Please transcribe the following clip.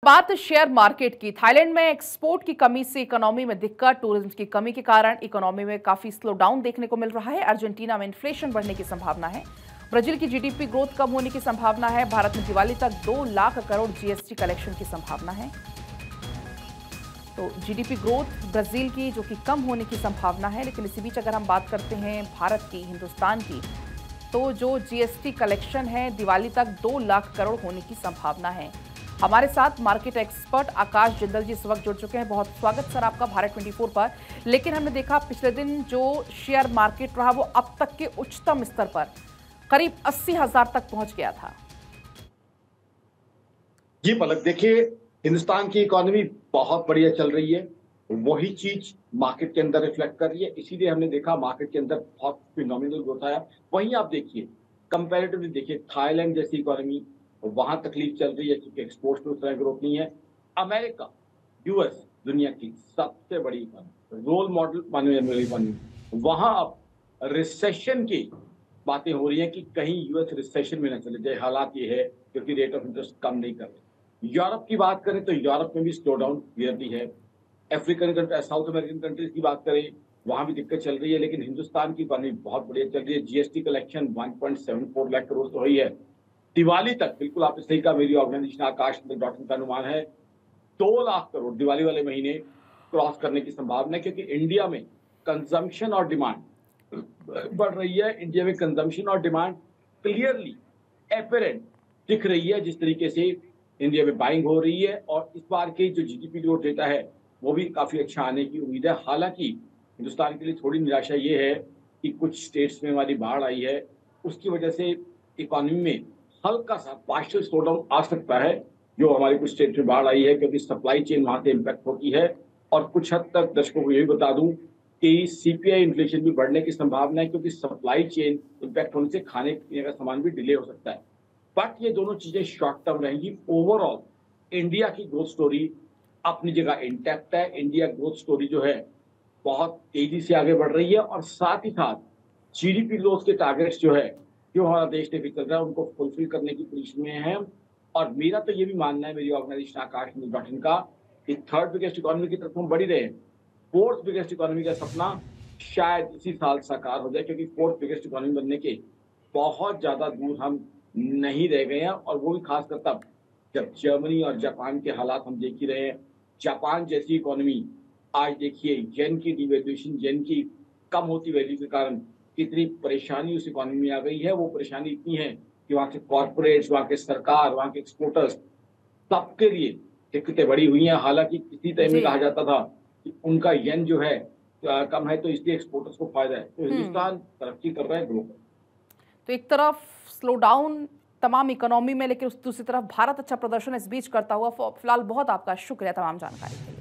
बात share market की। Thailand में एक्सपोर्ट की कमी से इकोनॉमी में दिक्कत, टूरिज्म की कमी के कारण इकोनॉमी में काफी स्लो डाउन देखने को मिल रहा है। अर्जेंटीना में इन्फ्लेशन बढ़ने की संभावना है। ब्राजील की जीडीपी ग्रोथ कम होने की संभावना है। भारत में दिवाली तक 2 लाख करोड़ जीएसटी कलेक्शन की संभावना है। तो जीडीपी ग्रोथ ब्राजील की जो कि कम होने की संभावना है, लेकिन इसी बीच अगर हम बात करते हैं भारत की, हिंदुस्तान की, तो जो जीएसटी कलेक्शन है दिवाली तक 2 लाख करोड़ होने की संभावना है। हमारे साथ मार्केट एक्सपर्ट आकाश जिंदल जी इस वक्त जुड़ चुके हैं। बहुत स्वागत सर आपका भारत 24 पर। लेकिन हमने देखा पिछले दिन जो शेयर मार्केट रहा वो अब तक के उच्चतम स्तर पर करीब 80,000 तक पहुंच गया था। जी पलक, देखिए हिंदुस्तान की इकोनॉमी बहुत बढ़िया चल रही है। वही चीज मार्केट के अंदर रिफ्लेक्ट कर रही है, इसीलिए हमने देखा मार्केट के अंदर बहुत फिनोमिनल ग्रोथ आया। वहीं आप देखिए कंपैरेटिवली देखिए थाईलैंड जैसी इकोनॉमी, वहां तकलीफ चल रही है क्योंकि एक्सपोर्ट में उतना ग्रोथ नहीं है। अमेरिका, यूएस दुनिया की सबसे बड़ी इकोनॉमी, रोल मॉडल मानी जाने वाली इकोनॉमी, वहां अब रिसेशन की बातें हो रही हैं कि कहीं यूएस रिसेशन में न चले जाए। हालात ये है क्योंकि रेट ऑफ इंटरेस्ट कम नहीं कर रहे। यूरोप की बात करें तो यूरोप में भी स्लो डाउन क्लियरली है। African country, south American countries की बात करें, वहां भी दिक्कत चल रही है। लेकिन हिंदुस्तान की इकोनॉमी बहुत बढ़िया चल रही है। जीएसटी कलेक्शन 1.74 लाख करोड़ तो हुई है। दिवाली तक, बिल्कुल आपने सही कहा, मेरी ऑर्गेनाइजेशन आकाश डॉट इन का अनुमान है 2 लाख करोड़ दिवाली वाले महीने क्रॉस करने की संभावना है, क्योंकि इंडिया में कंजम्पशन और डिमांड बढ़ रही है। इंडिया में कंजम्पशन और डिमांड क्लियरली एपरेंट दिख रही है, जिस तरीके से इंडिया में बाइंग हो रही है। और इस बार के जो जीडीपी ग्रोथ डेटा है वो भी काफी अच्छा आने की उम्मीद है। हालांकि हिंदुस्तान के लिए थोड़ी निराशा ये है कि कुछ स्टेट्स में हमारी बाढ़ आई है, उसकी वजह से इकोनॉमी में हल्का सा पार्शियल स्लो डाउन आ सकता है। जो हमारी कुछ स्टेट में बाढ़ आई है क्योंकि सप्लाई चेन वहां से इम्पैक्ट होती है। और कुछ हद तक दर्शकों को ये भी बता दूं कि सीपीआई इन्फ्लेशन भी बढ़ने की संभावना है, क्योंकि सप्लाई चेन इम्पैक्ट होने से खाने पीने का सामान भी डिले हो सकता है। बट ये दोनों चीजें शॉर्ट टर्म रहेंगी। ओवरऑल इंडिया की ग्रोथ स्टोरी अपनी जगह इंटैक्ट है। इंडिया ग्रोथ स्टोरी जो है बहुत तेजी से आगे बढ़ रही है, और साथ ही साथ जीडीपी ग्रोथ के टारगेट्स जो है, जो हमारा देश लेकर चल रहा है, उनको फुलफिल करने की पोजीशन में है। और मेरा तो ये भी मानना है, मेरी ऑर्गेनाइजेशन आकाश गठन का, कि थर्ड बिगेस्ट इकोनॉमी की तरफ हम बढ़ ही रहे हैं। फोर्थ बिगेस्ट इकोनॉमी का सपना शायद इसी साल साकार हो जाए, क्योंकि फोर्थ बिगेस्ट इकोनॉमी बनने के बहुत ज्यादा दूर हम नहीं रह गए हैं। और वो भी खासकर तब जब जर्मनी और जापान के हालात हम देख ही रहे हैं। जापान जैसी इकोनॉमी आज देखिए, येन की डिवैल्यूएशन, येन की कम होती वैल्यू के कारण कितनी परेशानी उस इकोनॉमी में आ गई है। वो परेशानी इतनी है कि वहाँ के कॉर्पोरेट्स, वहाँ के सरकार, वहाँ के एक्सपोर्टर्स, सबके लिए दिक्कतें बड़ी हुई हैं। हालांकि किसी टाइम में कहा जाता था कि उनका येन जो है कम है, तो इसलिए एक्सपोर्टर्स को फायदा है। तो हिंदुस्तान तरक्की कर रहा है ग्लोबल। तो एक तरफ स्लो डाउन तमाम इकोनॉमी में, लेकिन दूसरी तरफ भारत अच्छा प्रदर्शन इस बीच करता हुआ। फिलहाल बहुत आपका शुक्रिया तमाम जानकारी के लिए।